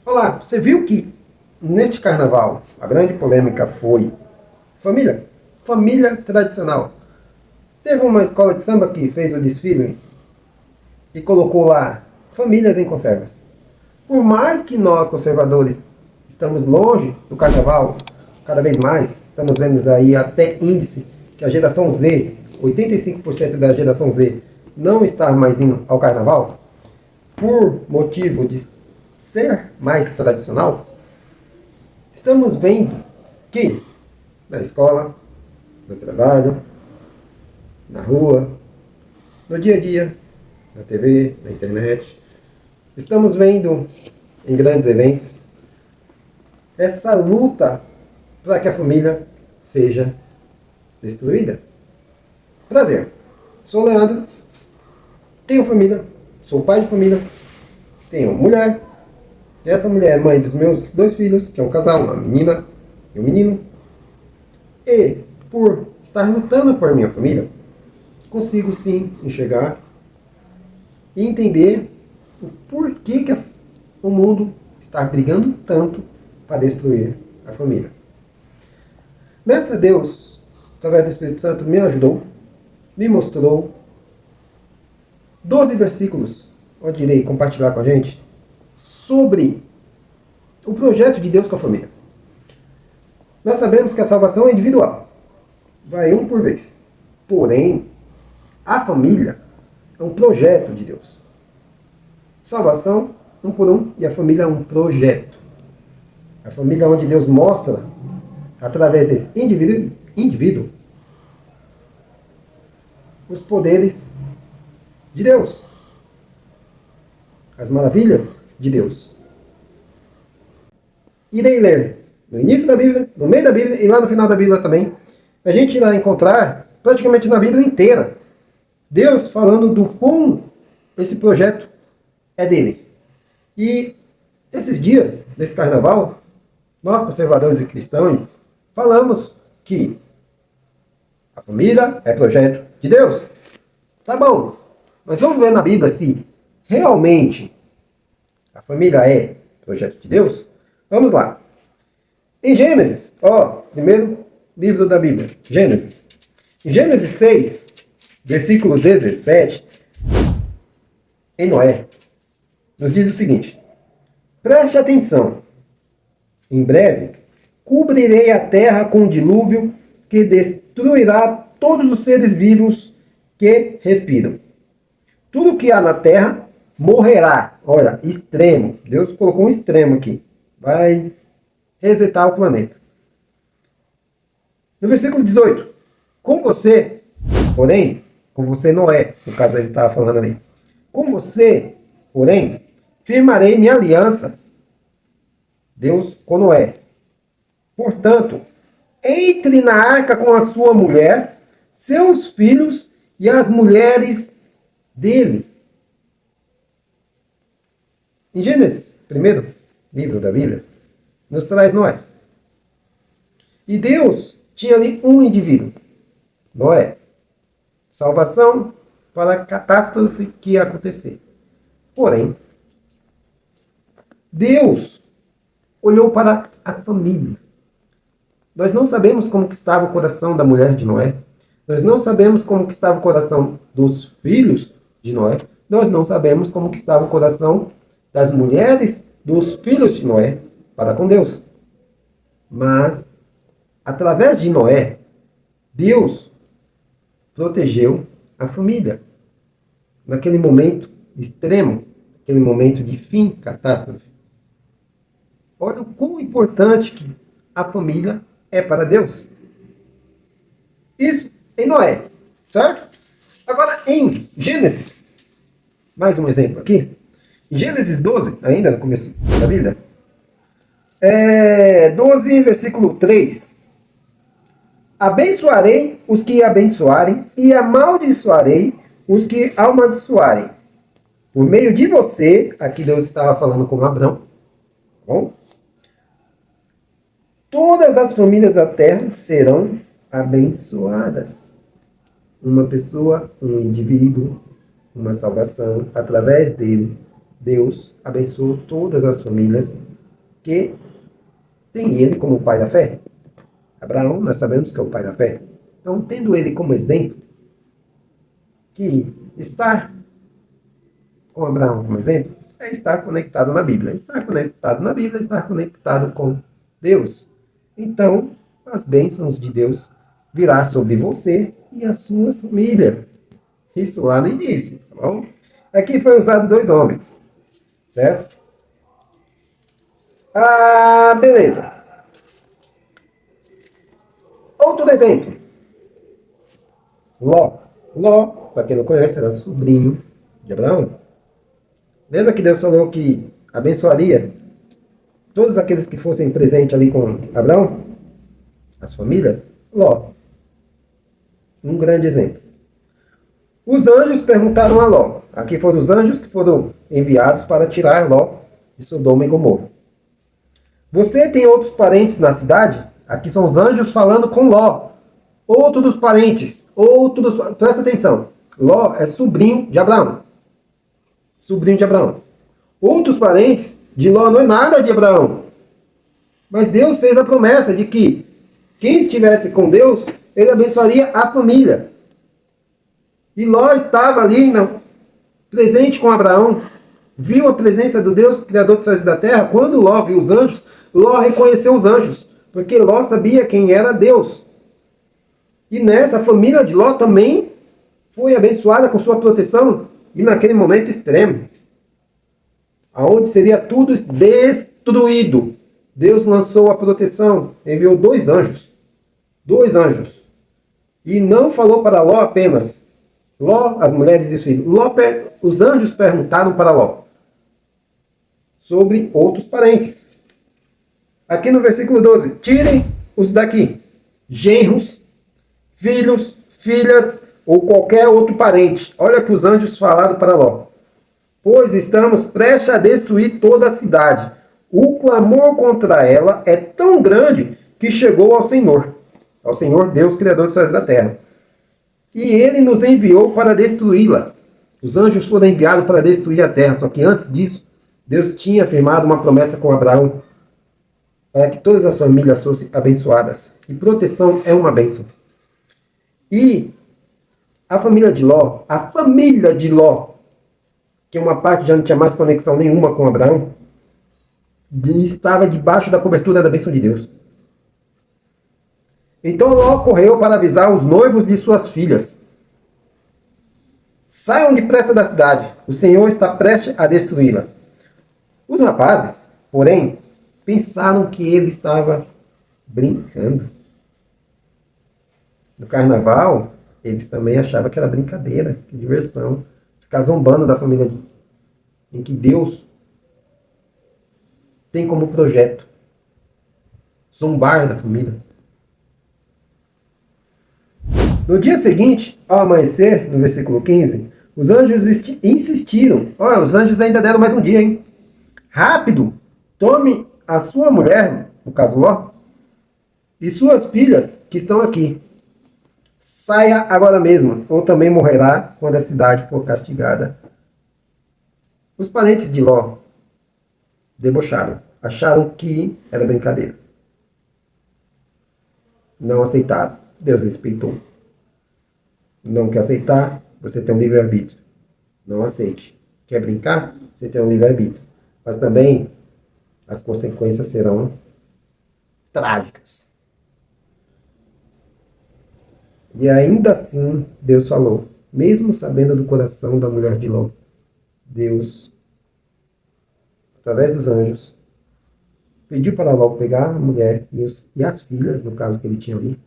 Olá, você viu que neste carnaval a grande polêmica foi família? Família tradicional. Teve uma escola de samba que fez o desfile e colocou lá famílias em conservas. Por mais que nós, conservadores, estamos longe do carnaval, cada vez mais, estamos vendo aí até índice que a geração Z, 85% da geração Z, não está mais indo ao carnaval, por motivo de ser mais tradicional, estamos vendo que na escola, no trabalho, na rua, no dia a dia, na TV, na internet, estamos vendo em grandes eventos essa luta para que a família seja destruída. Prazer, sou o Leandro, tenho família, sou pai de família, tenho mulher. Essa mulher é mãe dos meus 2 filhos, que é um casal, uma menina e um menino. E, por estar lutando por minha família, consigo sim enxergar e entender o porquê que o mundo está brigando tanto para destruir a família. Nessa, Deus, através do Espírito Santo, me ajudou, me mostrou 12 versículos, onde irei compartilhar com a gente, sobre o projeto de Deus com a família. Nós sabemos que a salvação é individual. Vai um por vez. Porém, a família é um projeto de Deus. Salvação, um por um, e a família é um projeto. A família é onde Deus mostra, através desse indivíduo, os poderes de Deus. As maravilhas de Deus. Irei ler no início da Bíblia, no meio da Bíblia e lá no final da Bíblia também. A gente irá encontrar praticamente na Bíblia inteira Deus falando do como esse projeto é dele. E esses dias, desse carnaval, nós conservadores e cristãos falamos que a família é projeto de Deus. Tá bom, mas vamos ver na Bíblia se realmente a família é projeto de Deus? Vamos lá. Em Gênesis, primeiro livro da Bíblia, Gênesis. Em Gênesis 6, versículo 17, em Noé, nos diz o seguinte: preste atenção, em breve cobrirei a terra com um dilúvio que destruirá todos os seres vivos que respiram. Tudo que há na terra morrerá. Olha, extremo. Deus colocou um extremo aqui. Vai resetar o planeta. No versículo 18. Com você, porém, com você Noé, no caso ele estava falando ali. Com você, porém, firmarei minha aliança. Deus com Noé. Portanto, entre na arca com a sua mulher, seus filhos e as mulheres dele. Em Gênesis, primeiro livro da Bíblia, nos traz Noé. E Deus tinha ali um indivíduo, Noé. Salvação para a catástrofe que ia acontecer. Porém, Deus olhou para a família. Nós não sabemos como que estava o coração da mulher de Noé. Nós não sabemos como que estava o coração dos filhos de Noé. Nós não sabemos como que estava o coração das mulheres dos filhos de Noé para com Deus. Mas, através de Noé, Deus protegeu a família. Naquele momento extremo, aquele momento de fim, catástrofe. Olha o quão importante que a família é para Deus. Isso em Noé, certo? Agora em Gênesis, mais um exemplo aqui. Em Gênesis 12, ainda no começo da Bíblia, 12, versículo 3. Abençoarei os que abençoarem e amaldiçoarei os que amaldiçoarem. Por meio de você, aqui Deus estava falando com Abraão, bom? Todas as famílias da terra serão abençoadas. Uma pessoa, um indivíduo, uma salvação, através dele, Deus abençoou todas as famílias porque tem ele como pai da fé. Abraão, nós sabemos que é o pai da fé. Então, tendo ele como exemplo, que estar com Abraão como exemplo, é estar conectado na Bíblia. Estar conectado na Bíblia é estar conectado com Deus. Então, as bênçãos de Deus virá sobre você e a sua família. Isso lá no início, tá bom? Aqui foi usado 2 homens, certo? Ah, beleza. Outro exemplo. Ló. Ló, para quem não conhece, era sobrinho de Abraão. Lembra que Deus falou que abençoaria todos aqueles que fossem presentes ali com Abraão? As famílias? Ló. Um grande exemplo. Os anjos perguntaram a Ló. Aqui foram os anjos que foram enviados para tirar Ló de Sodoma e Gomorra. Você tem outros parentes na cidade? Aqui são os anjos falando com Ló. Outro dos parentes. Presta atenção. Ló é sobrinho de Abraão. Sobrinho de Abraão. Outros parentes de Ló não é nada de Abraão. Mas Deus fez a promessa de que quem estivesse com Deus, ele abençoaria a família. E Ló estava ali, presente com Abraão, viu a presença do Deus, Criador dos céus e da terra. Quando Ló viu os anjos, Ló reconheceu os anjos, porque Ló sabia quem era Deus. E nessa, a família de Ló também foi abençoada com sua proteção, e naquele momento extremo, aonde seria tudo destruído, Deus lançou a proteção, enviou 2 anjos. 2 anjos. E não falou para Ló apenas. Ló, as mulheres e os filhos. Os anjos perguntaram para Ló sobre outros parentes. Aqui no versículo 12. Tirem os daqui. Genros, filhos, filhas ou qualquer outro parente. Olha que os anjos falaram para Ló. Pois estamos prestes a destruir toda a cidade. O clamor contra ela é tão grande que chegou ao Senhor Deus, Criador dos céus e da terra. E ele nos enviou para destruí-la. Os anjos foram enviados para destruir a terra. Só que antes disso, Deus tinha firmado uma promessa com Abraão para que todas as famílias fossem abençoadas. E proteção é uma bênção. E a família de Ló, que uma parte já não tinha mais conexão nenhuma com Abraão, estava debaixo da cobertura da bênção de Deus. Então Ló correu para avisar os noivos de suas filhas. Saiam depressa da cidade, o Senhor está prestes a destruí-la. Os rapazes, porém, pensaram que ele estava brincando. No carnaval, eles também achavam que era brincadeira, que diversão. Ficar zombando da família em que Deus tem como projeto zombar da família. No dia seguinte, ao amanhecer, no versículo 15, os anjos insistiram. Olha, os anjos ainda deram mais um dia, hein? Rápido, tome a sua mulher, no caso Ló, e suas filhas que estão aqui. Saia agora mesmo, ou também morrerá quando a cidade for castigada. Os parentes de Ló debocharam, acharam que era brincadeira. Não aceitaram. Deus respeitou. Não quer aceitar, você tem um livre-arbítrio. Não aceite. Quer brincar? Você tem um livre-arbítrio. Mas também as consequências serão trágicas. E ainda assim, Deus falou, mesmo sabendo do coração da mulher de Ló, Deus, através dos anjos, pediu para Ló pegar a mulher e as filhas, no caso que ele tinha ali,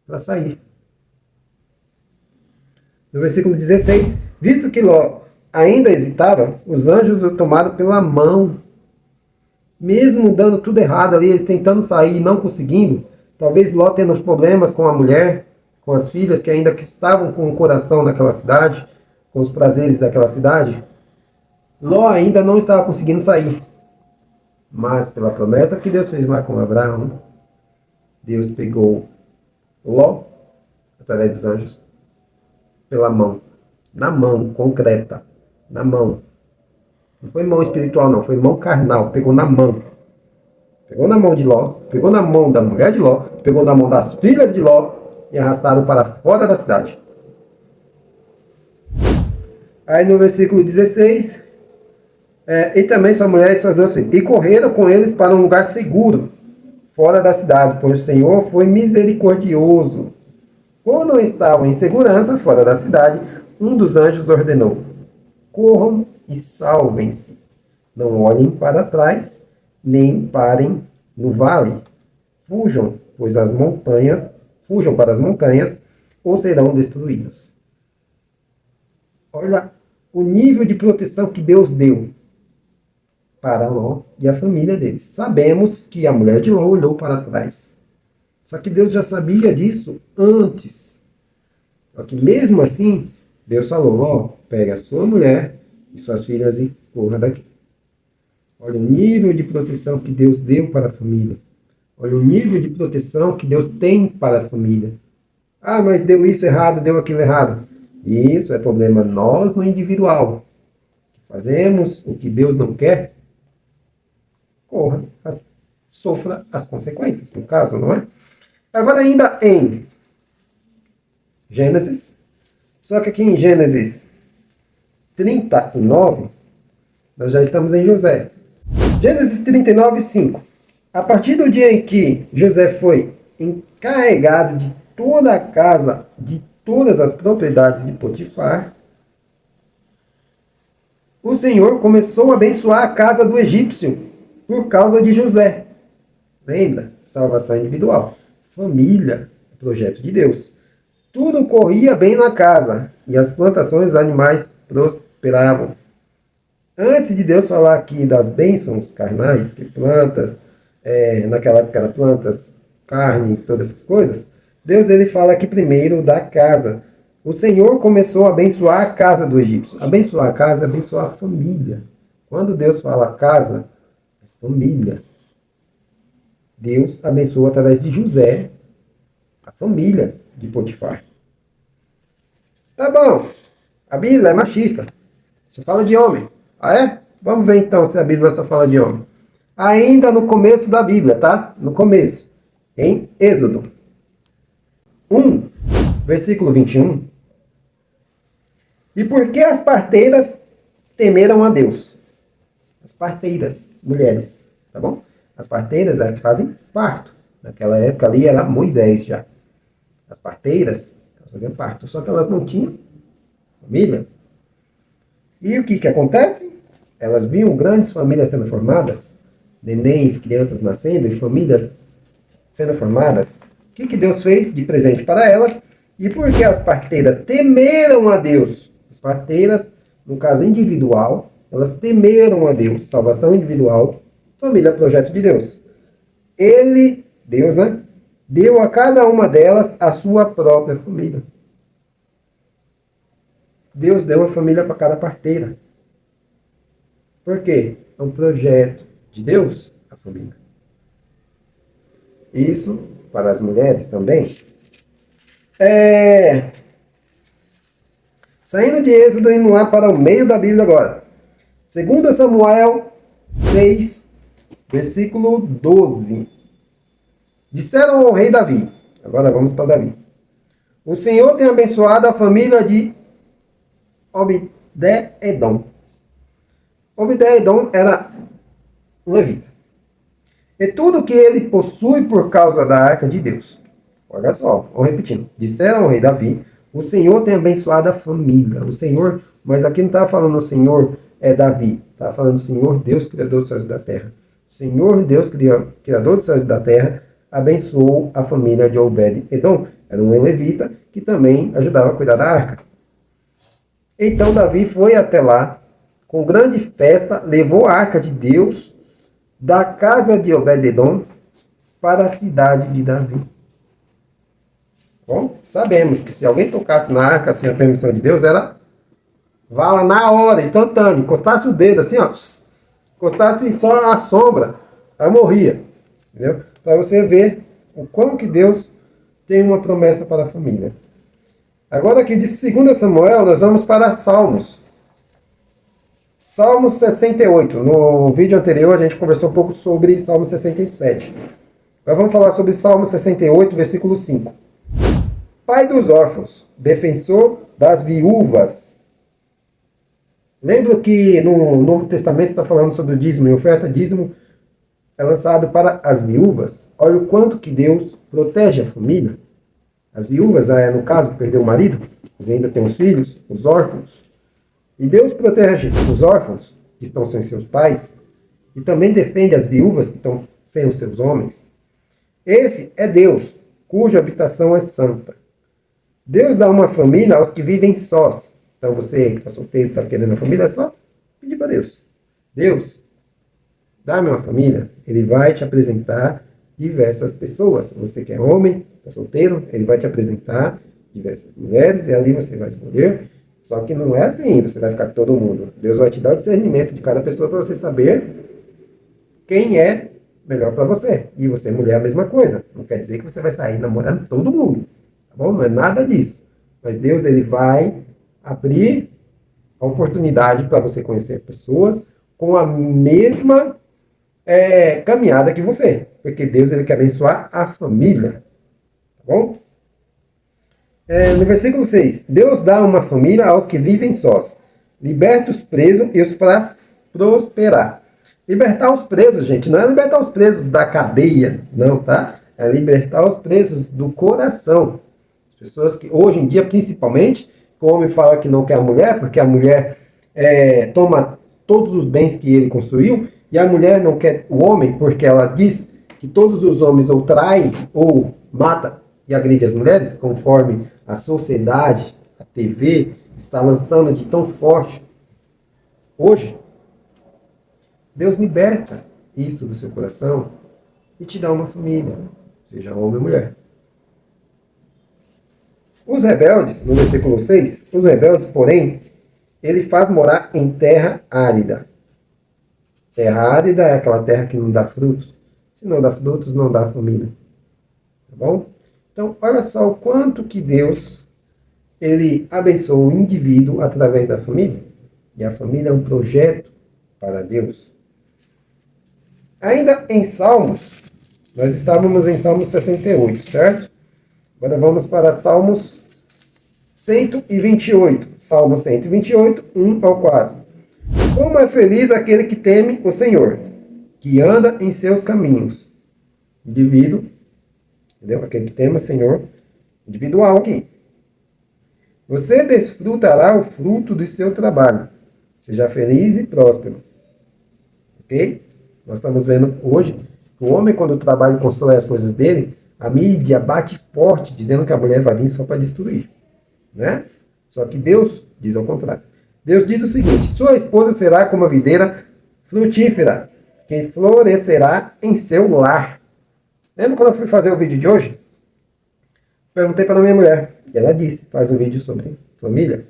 para sair. No versículo 16, visto que Ló ainda hesitava, os anjos o tomaram pela mão. Mesmo dando tudo errado ali, eles tentando sair e não conseguindo, talvez Ló tendo os problemas com a mulher, com as filhas que ainda estavam com o coração naquela cidade, com os prazeres daquela cidade, Ló ainda não estava conseguindo sair. Mas pela promessa que Deus fez lá com Abraão, Deus pegou Ló, através dos anjos, pela mão. Na mão, concreta. Na mão. Não foi mão espiritual, não. Foi mão carnal. Pegou na mão. Pegou na mão de Ló, pegou na mão da mulher de Ló, pegou na mão das filhas de Ló e arrastaram para fora da cidade. Aí no versículo 16, e também sua mulher e suas duas filhas, e correram com eles para um lugar seguro, fora da cidade, pois o Senhor foi misericordioso. Quando estavam em segurança, fora da cidade, um dos anjos ordenou: corram e salvem-se. Não olhem para trás, nem parem no vale. Fujam, pois as montanhas, fujam para as montanhas, ou serão destruídos. Olha o nível de proteção que Deus deu para Ló e a família deles. Sabemos que a mulher de Ló olhou para trás. Só que Deus já sabia disso antes. Só que mesmo assim, Deus falou: Ló, pega a sua mulher e suas filhas e corra daqui. Olha o nível de proteção que Deus deu para a família. Olha o nível de proteção que Deus tem para a família. Ah, mas deu isso errado, deu aquilo errado. Isso é problema nós no individual. Fazemos o que Deus não quer, sofra as consequências, no caso, não é? Agora ainda em Gênesis, só que aqui em Gênesis 39, nós já estamos em José. Gênesis 39, 5. A partir do dia em que José foi encarregado de toda a casa, de todas as propriedades de Potifar, o Senhor começou a abençoar a casa do egípcio por causa de José. Lembra? Salvação individual. Família, projeto de Deus. Tudo corria bem na casa e as plantações dos animais prosperavam. Antes de Deus falar aqui das bênçãos carnais, que plantas, naquela época eram plantas, carne, todas essas coisas, Deus ele fala aqui primeiro da casa. O Senhor começou a abençoar a casa do egípcio. Abençoar a casa é abençoar a família. Quando Deus fala casa, é família. Deus abençoou através de José a família de Potifar. Tá bom, a Bíblia é machista. Você fala de homem. Ah, é? Vamos ver então se a Bíblia só fala de homem. Ainda no começo da Bíblia, tá? No começo. Em Êxodo 1, versículo 21. E por que as parteiras temeram a Deus? As parteiras, mulheres, tá bom? As parteiras é que fazem parto. Naquela época ali era Moisés já. As parteiras, elas faziam parto, só que elas não tinham família. E o que acontece? Elas viam grandes famílias sendo formadas, nenéns, crianças nascendo e famílias sendo formadas. O que Deus fez de presente para elas? E porque as parteiras temeram a Deus? As parteiras, no caso individual, elas temeram a Deus. Salvação individual, família, projeto de Deus. Deus, né? Deu a cada uma delas a sua própria família. Deus deu uma família para cada parteira. Por quê? É um projeto de Deus, a família. Isso para as mulheres também. Saindo de Êxodo, indo lá para o meio da Bíblia agora. 2 Samuel 6, versículo 12. Disseram ao rei Davi. Agora vamos para Davi. O Senhor tem abençoado a família de Obed-edom. Obed-edom era um levita. E tudo que ele possui por causa da arca de Deus. Olha só, vou repetindo. Disseram ao rei Davi, o Senhor tem abençoado a família. O Senhor, mas aqui não estava falando o Senhor Davi. Estava falando o Senhor Deus, Criador dos céus e da terra. O Senhor Deus, Criador dos céus e da terra, abençoou a família de Obed-edom. Era um levita que também ajudava a cuidar da arca. Então Davi foi até lá, com grande festa, levou a arca de Deus da casa de Obed-edom para a cidade de Davi. Bom, sabemos que se alguém tocasse na arca sem a permissão de Deus, era vala na hora, instantâneo. Encostasse o dedo assim, ó, encostasse só a sombra, aí morria. Entendeu? Para você ver o quão que Deus tem uma promessa para a família. Agora aqui de 2 Samuel, nós vamos para Salmos. Salmo 68. No vídeo anterior a gente conversou um pouco sobre Salmo 67. Agora vamos falar sobre Salmo 68, versículo 5. Pai dos órfãos, defensor das viúvas. Lembra que no Novo Testamento está falando sobre o dízimo e oferta. Dízimo é lançado para as viúvas. Olha o quanto que Deus protege a família. As viúvas, no caso, perdeu o marido, mas ainda tem os filhos, os órfãos. E Deus protege os órfãos, que estão sem seus pais, e também defende as viúvas, que estão sem os seus homens. Esse é Deus, cuja habitação é santa. Deus dá uma família aos que vivem sós. Então você que está solteiro, está querendo uma família, é só pedir para Deus. Deus, dá-me uma família. Ele vai te apresentar diversas pessoas. Se você que é homem, está solteiro, ele vai te apresentar diversas mulheres e ali você vai escolher. Só que não é assim, você vai ficar com todo mundo. Deus vai te dar o discernimento de cada pessoa para você saber quem é melhor para você. E você, mulher, a mesma coisa. Não quer dizer que você vai sair namorando todo mundo. Tá bom? Não é nada disso. Mas Deus, ele vai abrir a oportunidade para você conhecer pessoas com a mesma caminhada que você. Porque Deus, ele quer abençoar a família. Tá bom? No versículo 6, Deus dá uma família aos que vivem sós, liberta os presos e os faz prosperar. Libertar os presos, gente, não é libertar os presos da cadeia, não, tá? É libertar os presos do coração. As pessoas que, hoje em dia, principalmente, o homem fala que não quer a mulher, porque a mulher toma todos os bens que ele construiu, e a mulher não quer o homem, porque ela diz que todos os homens ou traem ou matam e agride as mulheres, conforme a sociedade, a TV, está lançando de tão forte. Hoje, Deus liberta isso do seu coração e te dá uma família, seja homem ou mulher. Os rebeldes, no versículo 6, os rebeldes, porém, ele faz morar em terra árida. Terra árida é aquela terra que não dá frutos. Se não dá frutos, não dá família. Tá bom? Então, olha só o quanto que Deus, ele abençoa o indivíduo através da família. E a família é um projeto para Deus. Ainda em Salmos, nós estávamos em Salmos 68, certo? Agora vamos para Salmos 128. Salmo 128, 1 ao 4. Como é feliz aquele que teme o Senhor, que anda em seus caminhos. Indivíduo, entendeu? Aquele que teme o Senhor, individual aqui. Você desfrutará o fruto do seu trabalho. Seja feliz e próspero. Ok? Nós estamos vendo hoje que o homem, quando trabalha e constrói as coisas dele, a mídia bate forte, dizendo que a mulher vai vir só para destruir. Né? Só que Deus diz ao contrário. Deus diz o seguinte: sua esposa será como a videira frutífera, que florescerá em seu lar. Lembra quando eu fui fazer o vídeo de hoje? Perguntei para a minha mulher, e ela disse, faz um vídeo sobre família.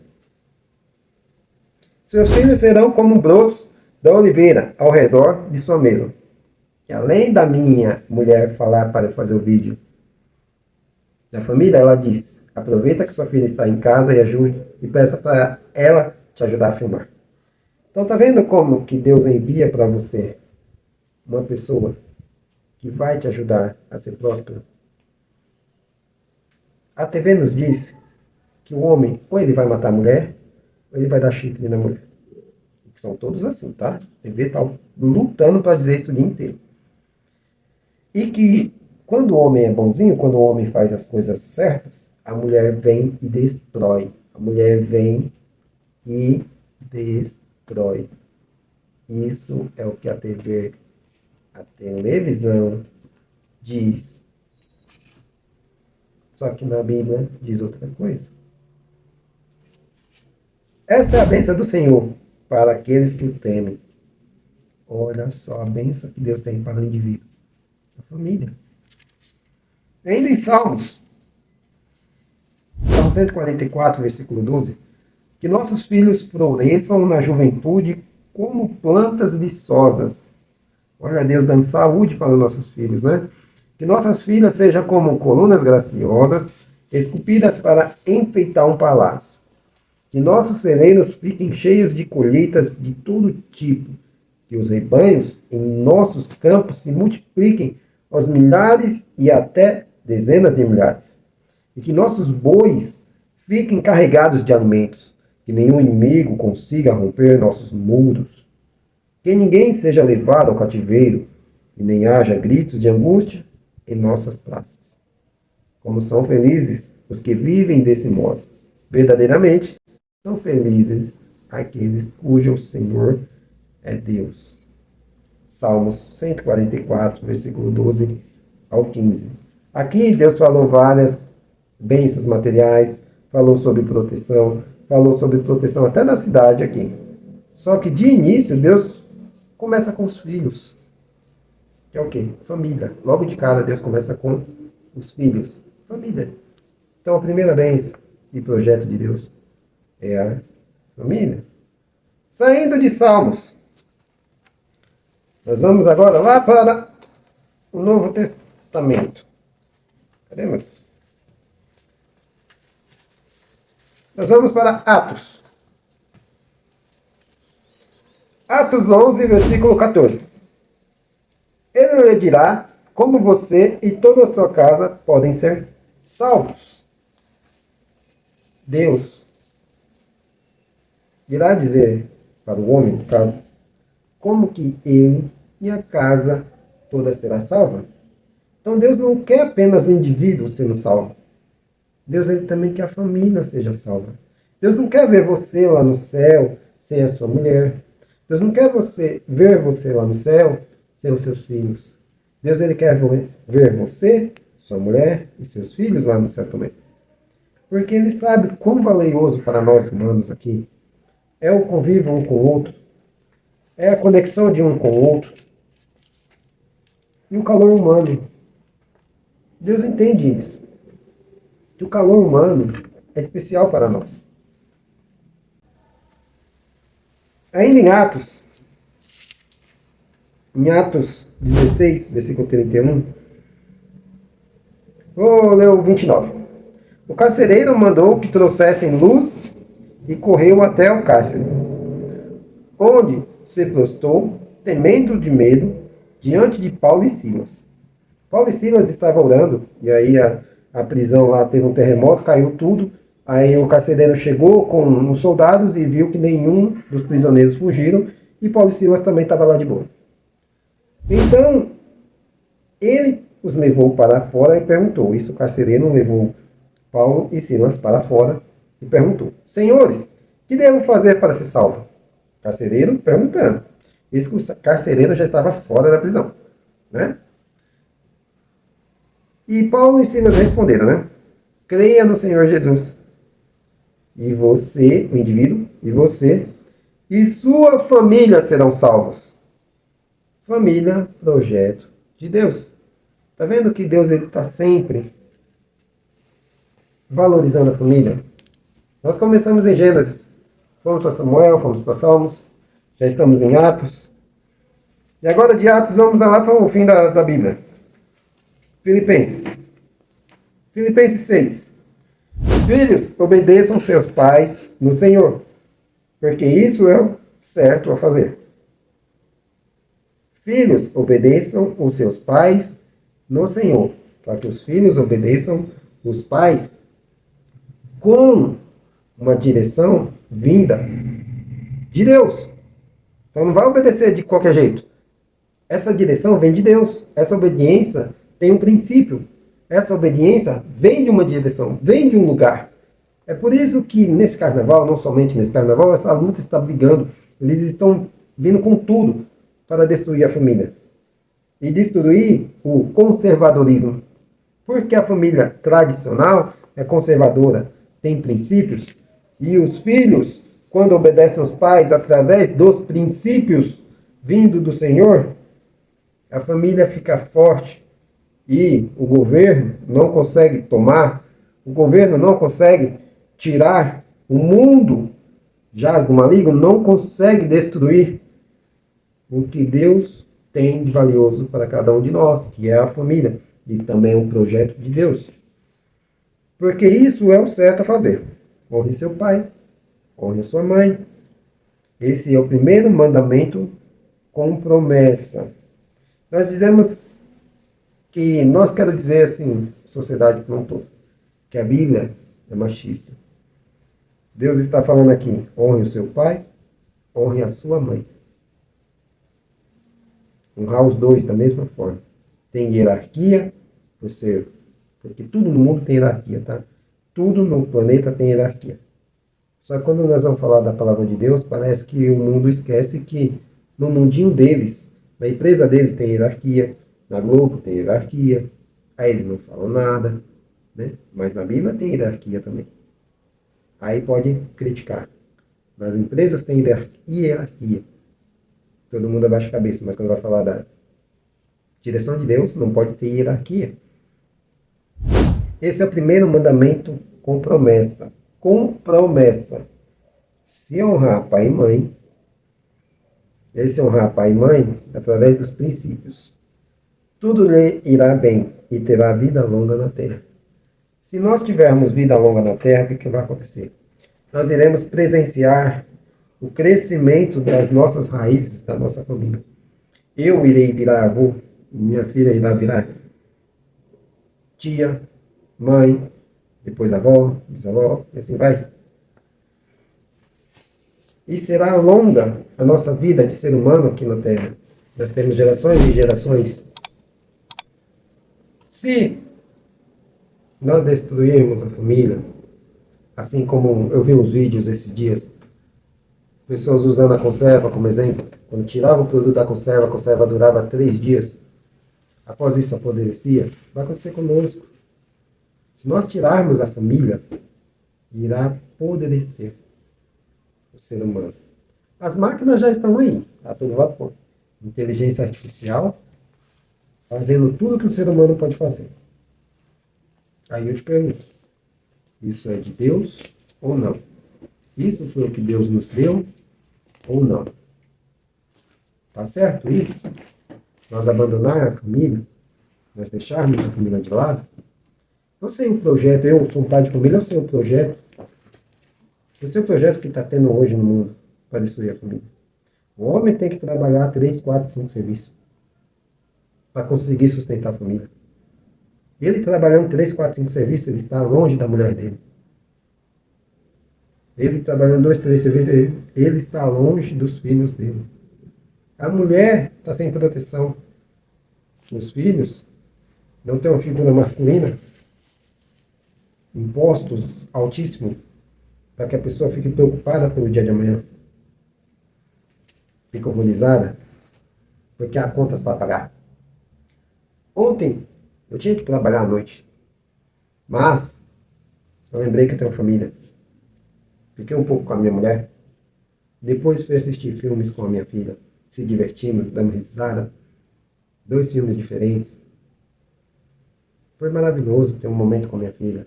Seus filhos serão como brotos da oliveira ao redor de sua mesa. E além da minha mulher falar para eu fazer o vídeo da família, ela disse, aproveita que sua filha está em casa e ajude, e peça para ela te ajudar a filmar. Então tá vendo como que Deus envia para você uma pessoa que vai te ajudar a ser próspero? A TV nos diz que o homem, ou ele vai matar a mulher, ou ele vai dar chifre na mulher. Que são todos assim, tá? A TV está lutando para dizer isso o dia inteiro. E que quando o homem é bonzinho, quando o homem faz as coisas certas, a mulher vem e destrói. A mulher vem e destrói. Isso é o que a televisão diz. Só que na Bíblia diz outra coisa. Esta é a bênção do Senhor para aqueles que o temem. Olha só a bênção que Deus tem para o indivíduo. A família. Ainda em Salmos. Salmo 144, versículo 12. Que nossos filhos floresçam na juventude como plantas viçosas. Olha Deus dando saúde para os nossos filhos, né? Que nossas filhas sejam como colunas graciosas, esculpidas para enfeitar um palácio. Que nossos celeiros fiquem cheios de colheitas de todo tipo. Que os rebanhos em nossos campos se multipliquem aos milhares e até dezenas de milhares. E que nossos bois fiquem carregados de alimentos. Que nenhum inimigo consiga romper nossos muros. Que ninguém seja levado ao cativeiro e nem haja gritos de angústia em nossas praças. Como são felizes os que vivem desse modo. Verdadeiramente, são felizes aqueles cujo Senhor é Deus. Salmos 144, versículo 12 ao 15. Aqui Deus falou várias bênçãos materiais, falou sobre proteção até da cidade aqui. Só que de início Deus começa com os filhos. Que é o quê? Família. Logo de cara Deus começa com os filhos. Família. Então a primeira bênção e projeto de Deus é a família. Saindo de Salmos, nós vamos agora lá para o Novo Testamento. Cadê, meu Deus? Nós vamos para Atos. Atos 11, versículo 14. Ele lhe dirá como você e toda a sua casa podem ser salvos. Deus irá dizer para o homem, no caso, como que ele e a casa toda será salva. Então Deus não quer apenas o indivíduo sendo salvo. Deus ele também quer a família seja salva. Deus não quer ver você lá no céu sem a sua mulher. Deus não quer ver você lá no céu sem os seus filhos. Deus ele quer ver você, sua mulher e seus filhos lá no céu também. Porque ele sabe quão valioso para nós humanos aqui é o convívio um com o outro, é a conexão de um com o outro e o calor humano. Deus entende isso. Que o calor humano é especial para nós. Ainda em Atos 16, versículo 31, vou ler o 29. O carcereiro mandou que trouxessem luz e correu até o cárcere, onde se prostrou, temendo de medo, diante de Paulo e Silas. Paulo e Silas estavam orando, e aí a prisão lá teve um terremoto, caiu tudo. Aí o carcereiro chegou com os soldados e viu que nenhum dos prisioneiros fugiram, e Paulo e Silas também estavam lá de boa. Então, ele os levou para fora e perguntou. Isso o carcereiro levou Paulo e Silas para fora e perguntou: Senhores, que devo fazer para ser salvo? Carcereiro perguntando. Isso que o carcereiro já estava fora da prisão, né? E Paulo e Silas responderam, né? Creia no Senhor Jesus. E você, o indivíduo, e você e sua família serão salvos. Família, projeto de Deus. Está vendo que Deus está sempre valorizando a família? Nós começamos em Gênesis. Fomos para Samuel, fomos para Salmos. Já estamos em Atos. E agora de Atos vamos lá para o fim da Bíblia. Filipenses 6. Filhos, obedeçam seus pais no Senhor, porque isso é o certo a fazer. Filhos, obedeçam os seus pais no Senhor, para que os filhos obedeçam os pais com uma direção vinda de Deus. Então não vai obedecer de qualquer jeito. Essa direção vem de Deus. Essa obediência tem um princípio. Essa obediência vem de uma direção, vem de um lugar. É por isso que nesse carnaval, não somente nesse carnaval, essa luta está brigando. Eles estão vindo com tudo para destruir a família. E destruir o conservadorismo. Porque a família tradicional é conservadora, tem princípios. E os filhos, quando obedecem aos pais através dos princípios vindo do Senhor, a família fica forte. E o governo não consegue tomar, o governo não consegue tirar, o mundo jaz do maligno não consegue destruir o que Deus tem de valioso para cada um de nós, que é a família, e também um projeto de Deus. Porque isso é o certo a fazer. Honre seu pai Honre a sua mãe. Esse é o primeiro mandamento com promessa. Nós dizemos que, nós quero dizer assim, sociedade como um todo, que a Bíblia é machista. Deus está falando aqui, honre o seu pai, honre a sua mãe. Honrar os dois da mesma forma. Tem hierarquia, porque tudo no mundo tem hierarquia, tá? Tudo no planeta tem hierarquia. Só que quando nós vamos falar da palavra de Deus, parece que o mundo esquece que no mundinho deles, na empresa deles tem hierarquia, na Globo tem hierarquia, aí eles não falam nada, né? Mas na Bíblia tem hierarquia também. Aí pode criticar. Nas empresas tem hierarquia. Todo mundo abaixa a cabeça, mas quando vai falar da direção de Deus, não pode ter hierarquia. Esse é o primeiro mandamento com promessa. Com promessa. Se honrar pai e mãe, esse honrar pai e mãe, através dos princípios, tudo lhe irá bem e terá vida longa na terra. Se nós tivermos vida longa na terra, o que vai acontecer? Nós iremos presenciar o crescimento das nossas raízes, da nossa família. Eu irei virar avô, minha filha irá virar tia, mãe, depois avó, bisavó, e assim vai. E será longa a nossa vida de ser humano aqui na Terra. Nós temos gerações e gerações. Se nós destruirmos a família, assim como eu vi uns vídeos esses dias, pessoas usando a conserva como exemplo, quando tirava o produto da conserva, a conserva durava 3 dias. Após isso apodrecia. Vai acontecer conosco. Se nós tirarmos a família, irá apodrecer o ser humano. As máquinas já estão aí, a todo vapor. Inteligência artificial, fazendo tudo que o ser humano pode fazer. Aí eu te pergunto, isso é de Deus ou não? Isso foi o que Deus nos deu ou não? Tá certo isso? Nós abandonar a família, nós deixarmos a família de lado? Eu sei o projeto, eu sou um pai de família, eu sei o projeto. Eu sei o projeto que está tendo hoje no mundo para destruir a família. O homem tem que trabalhar 3, 4, 5 serviços para conseguir sustentar a família. Ele trabalhando 3, 4, 5 serviços, ele está longe da mulher dele. Ele trabalhando 2, 3 serviços, ele está longe dos filhos dele. A mulher está sem proteção. Os filhos não têm uma figura masculina. Impostos altíssimos para que a pessoa fique preocupada pelo dia de amanhã. Fica horrorizada porque há contas para pagar. Ontem eu tinha que trabalhar à noite, mas eu lembrei que eu tenho família. Fiquei um pouco com a minha mulher. Depois fui assistir filmes com a minha filha. Se divertimos, damos risada. 2 filmes diferentes. Foi maravilhoso ter um momento com a minha filha.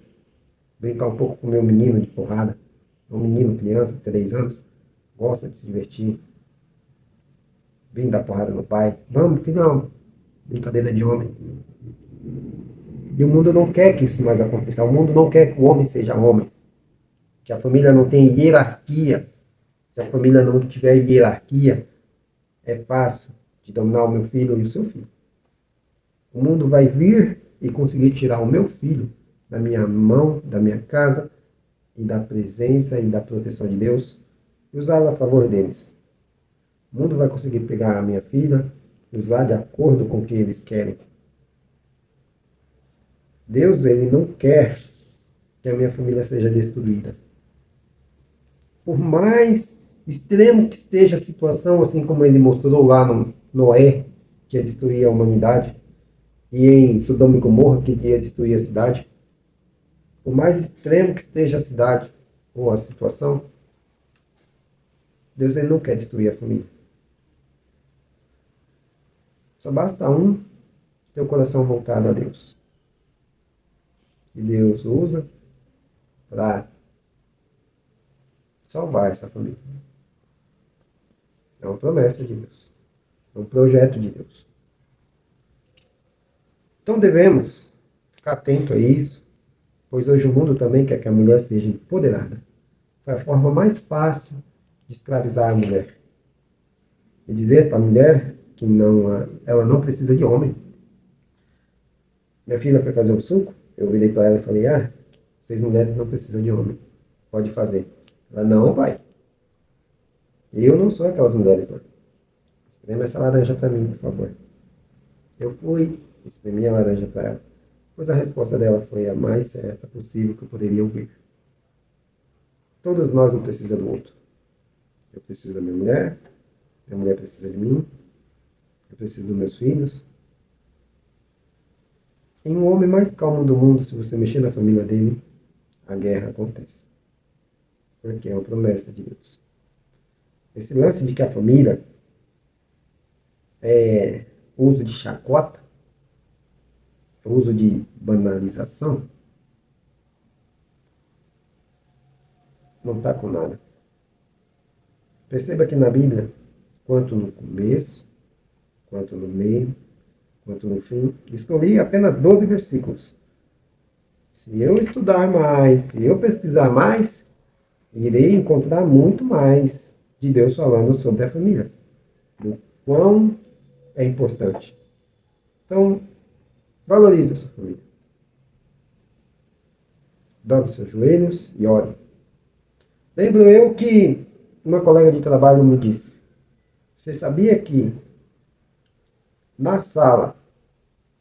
Brincar um pouco com o meu menino de porrada. Um menino, criança, 3 anos. Gosta de se divertir. Vim dar porrada no pai. Vamos, final. Brincadeira de homem. E o mundo não quer que isso mais aconteça. O mundo não quer que o homem seja homem. Que a família não tenha hierarquia. Se a família não tiver hierarquia, é fácil de dominar o meu filho e o seu filho. O mundo vai vir e conseguir tirar o meu filho da minha mão, da minha casa, e da presença e da proteção de Deus, e usá-la a favor deles. O mundo vai conseguir pegar a minha filha e usar de acordo com o que eles querem. Deus, ele não quer que a minha família seja destruída. Por mais extremo que esteja a situação, assim como ele mostrou lá no Noé, que ia destruir a humanidade, e em Sodoma e Gomorra, que ia destruir a cidade, por mais extremo que esteja a cidade ou a situação, Deus, ele não quer destruir a família. Só basta ter o coração voltado a Deus. E Deus usa para salvar essa família. É uma promessa de Deus. É um projeto de Deus. Então devemos ficar atento a isso, pois hoje o mundo também quer que a mulher seja empoderada. foi a forma mais fácil de escravizar a mulher. E dizer para a mulher que ela não precisa de homem. Minha filha foi fazer um suco, eu virei para ela e falei, vocês mulheres não precisam de homem, pode fazer. Ela, não, pai. Eu não sou aquelas mulheres lá. Espreme essa laranja para mim, por favor. Eu fui, espremi a laranja para ela, pois a resposta dela foi a mais certa possível que eu poderia ouvir. Todos nós não precisamos do outro. Eu preciso da minha mulher precisa de mim, eu preciso dos meus filhos. Em um homem mais calmo do mundo, se você mexer na família dele, a guerra acontece. Porque é uma promessa de Deus. Esse lance de que a família é uso de chacota, uso de banalização, não está com nada. Perceba que na Bíblia, quanto no começo, quanto no meio, quanto no fim, escolhi apenas 12 versículos. Se eu estudar mais, se eu pesquisar mais, irei encontrar muito mais de Deus falando sobre a família. Do quão é importante. Então, valorize a sua família. Dobre seus joelhos e ore. Lembro eu que uma colega de trabalho me disse, você sabia que na sala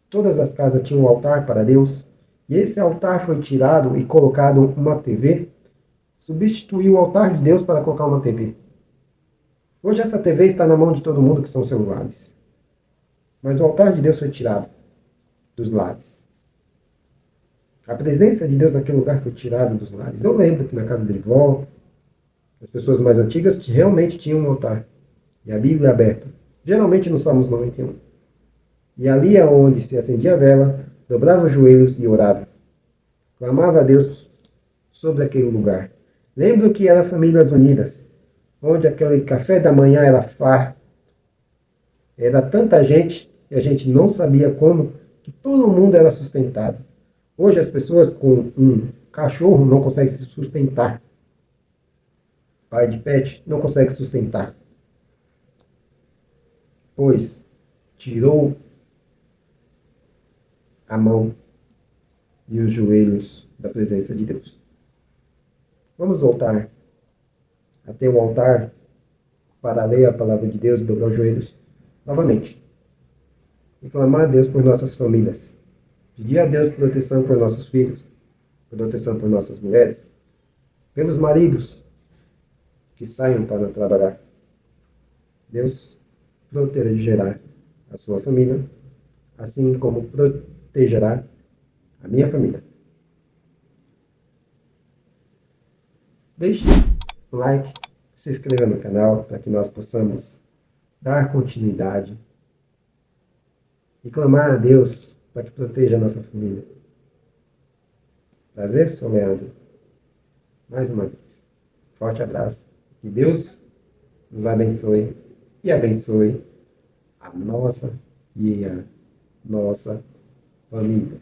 todas as casas tinham um altar para Deus? E esse altar foi tirado e colocado uma TV? Substituiu o altar de Deus para colocar uma TV. Hoje essa TV está na mão de todo mundo, que são celulares. Mas o altar de Deus foi tirado dos lares. A presença de Deus naquele lugar foi tirada dos lares. Eu lembro que na casa de vó, as pessoas mais antigas realmente tinham um altar. E a Bíblia é aberta. Geralmente no Salmos 91. E ali é onde se acendia a vela, dobrava os joelhos e orava. Clamava a Deus sobre aquele lugar. Lembro que era Famílias Unidas, onde aquele café da manhã era farto. Era tanta gente que a gente não sabia como que todo mundo era sustentado. Hoje as pessoas com um cachorro não conseguem se sustentar. Pai de pet não consegue sustentar. Pois tirou a mão e os joelhos da presença de Deus. Vamos voltar até o altar para ler a palavra de Deus e dobrar os joelhos novamente. E clamar a Deus por nossas famílias. Pedir a Deus proteção por nossos filhos, proteção por nossas mulheres, pelos maridos que saiam para trabalhar. Deus protegerá a sua família, assim como protegerá a minha família. Deixe um like, se inscreva no canal para que nós possamos dar continuidade e clamar a Deus para que proteja a nossa família. Prazer, sou Leandro. Mais uma vez. Forte abraço. Que Deus nos abençoe e abençoe a nossa família.